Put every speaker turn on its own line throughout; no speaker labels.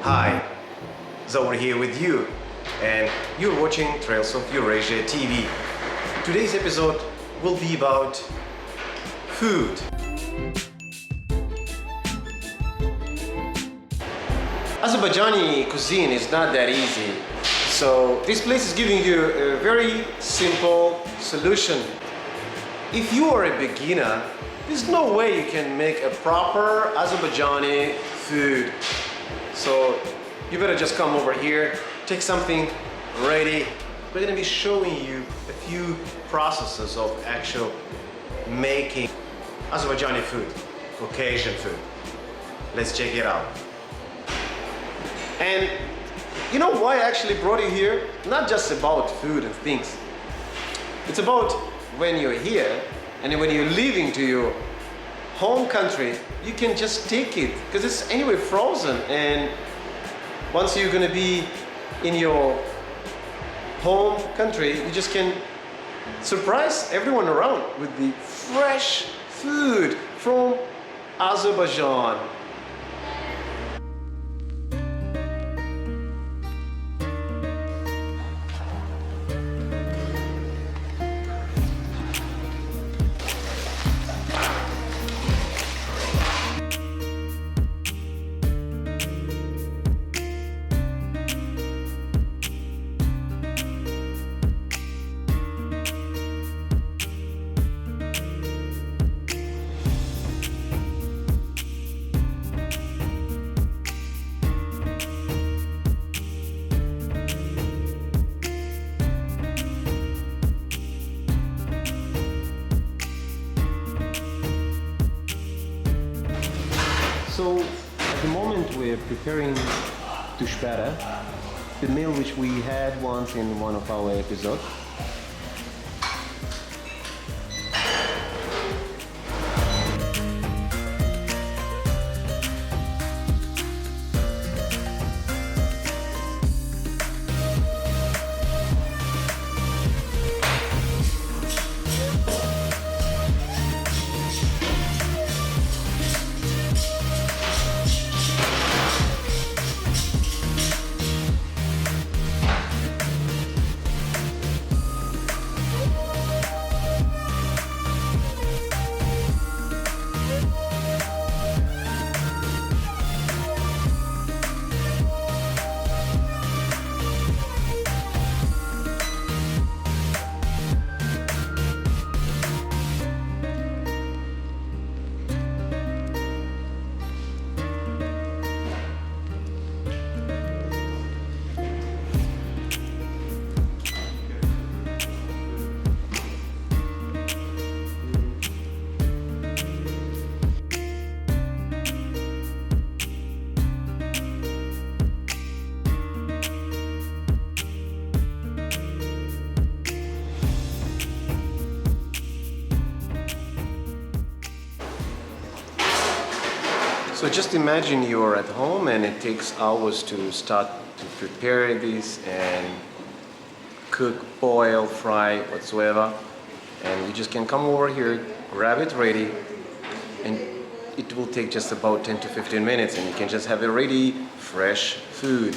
Hi, Zaur here with you, and you're watching Trails of Eurasia TV. Today's episode will be about food. Azerbaijani cuisine is not that easy, so this place is giving you a very simple solution. If you are a beginner, there's no way you can make a proper Azerbaijani food. So you better just come over here, take something ready. We're gonna be showing you a few processes of actual making Azerbaijani food, Caucasian food. Let's check it out. And you know why I actually brought you here? Not just about food and things. It's about when you're here and when you're leaving to your home country, you can just take it because it's anyway frozen, and once you're gonna be in your home country, you just can surprise everyone around with the fresh food from Azerbaijan. So at the moment we're preparing Dushbere, the meal which we had once in one of our episodes. So just imagine you're at home and it takes hours to start to prepare this and cook, boil, fry, whatsoever. And you just can come over here, grab it ready, and it will take just about 10 to 15 minutes and you can just have a ready, fresh food.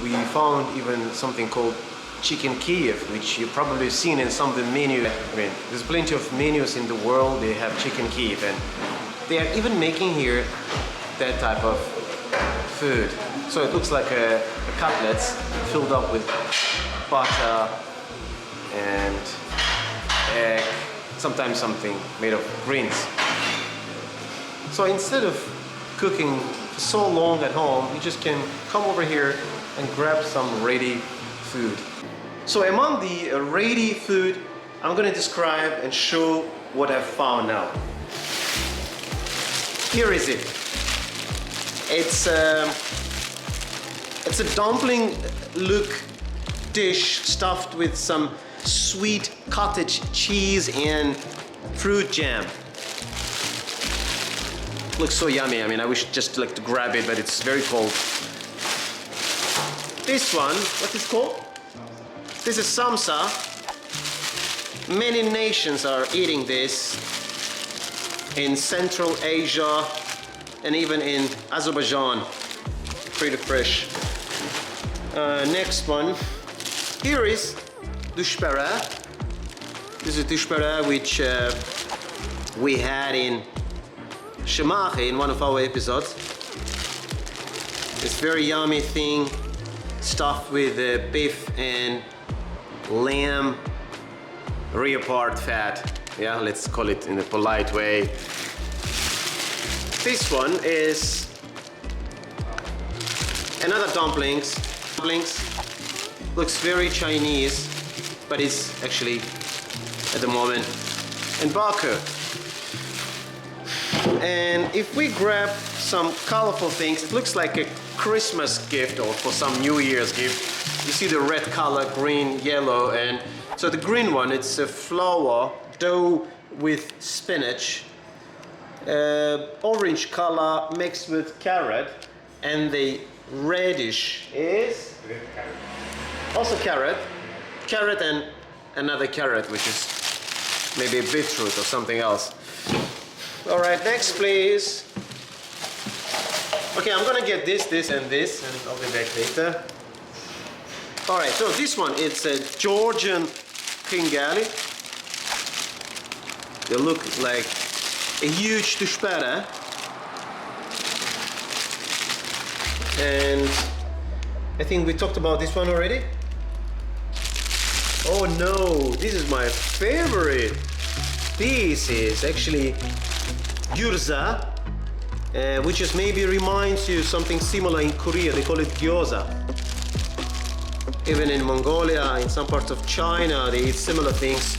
We found even something called chicken Kiev, which you've probably seen in some of the menus. I mean, there's plenty of menus in the world, they have chicken Kiev, and they are even making here that type of food. So it looks like a cutlets filled up with butter and egg, sometimes something made of greens. So instead of cooking for so long at home, you just can come over here and grab some ready food. So among the ready food, I'm going to describe and show what I've found now. Here is it. It's a dumpling look dish stuffed with some sweet cottage cheese and fruit jam. Looks so yummy. I mean, I wish just like to grab it, but it's very cold. This one, what is it called? This is Samsa. Many nations are eating this in Central Asia and even in Azerbaijan. Pretty fresh. Next one. Here is Dushbere. This is Dushbere, which we had in Pshavi in one of our episodes. It's very yummy thing, stuffed with beef and lamb rear part fat. Yeah, let's call it in a polite way. This one is another dumplings. Looks very Chinese, but it's actually at the moment in Baku. And if we grab some colorful things, it looks like a Christmas gift or for some New Year's gift. You see the red color, green, yellow, and so the green one, it's a flour dough with spinach, orange color mixed with carrot, and the reddish is also carrot and another carrot, which is maybe a beetroot or something else. All right, next please. Okay, I'm gonna get this, and this, and I'll be back later. All right, so this one, it's a Georgian Khinkali. They look like a huge dushbere. And I think we talked about this one already. Oh no, this is my favorite. This is actually Gyurza, which is maybe reminds you something similar in Korea. They call it Gyurza. Even in Mongolia, in some parts of China, they eat similar things.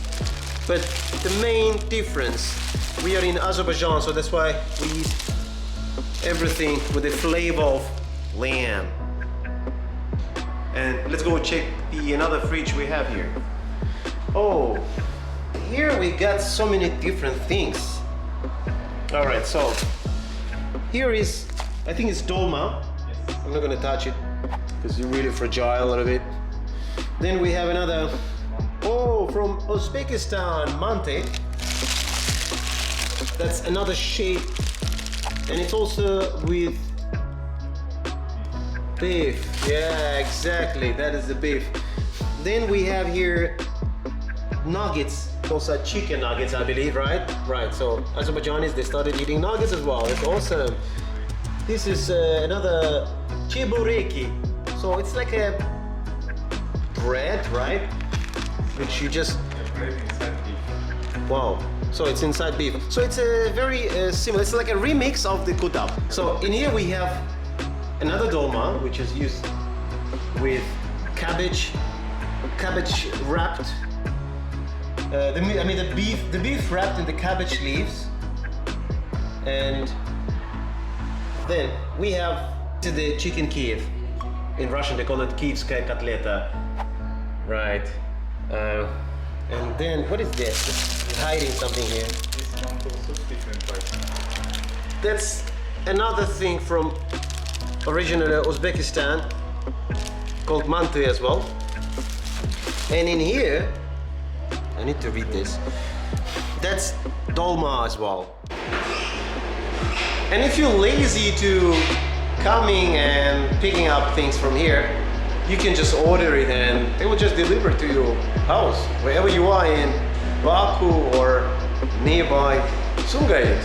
But the main difference, we are in Azerbaijan, so that's why we eat everything with the flavor of lamb. And let's go check the another fridge we have here. Oh, here we got so many different things. All right, so here is, I think it's dolma. Yes. I'm not gonna touch it because it's really fragile a little bit. Then we have another, oh, from Uzbekistan, mante. That's another shape, and it's also with beef. Yeah, exactly, that is the beef. Then we have here nuggets. Those are chicken nuggets, I believe, right? Right, so Azerbaijanis, they started eating nuggets as well. It's awesome. This is another chebureki. So it's like a bread, right? Which you just... Wow. So it's inside beef. So it's a very similar, it's like a remix of the kutab. So in here we have another dolma, which is used with cabbage wrapped. The beef wrapped in the cabbage leaves. And then we have the chicken Kiev. In Russian they call it Kievskaya kotleta. Right. And then, what is this? It's hiding something here.
This one also different type.
That's another thing from originally Uzbekistan, called mante as well. And in here, I need to read this. That's dolma as well. And if you're lazy to coming and picking up things from here, you can just order it and they will just deliver to your house, wherever you are in Baku or nearby Sumgayit.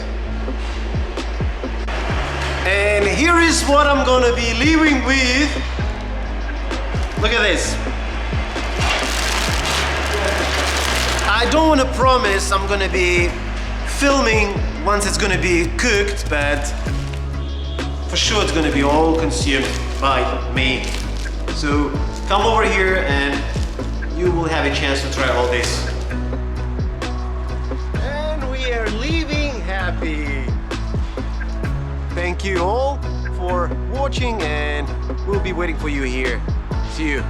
And here is what I'm gonna be leaving with. Look at this. I don't want to promise I'm gonna be filming once it's gonna be cooked, but for sure it's gonna be all consumed by me. So come over here and you will have a chance to try all this. And we are leaving happy. Thank you all for watching and we'll be waiting for you here. See you.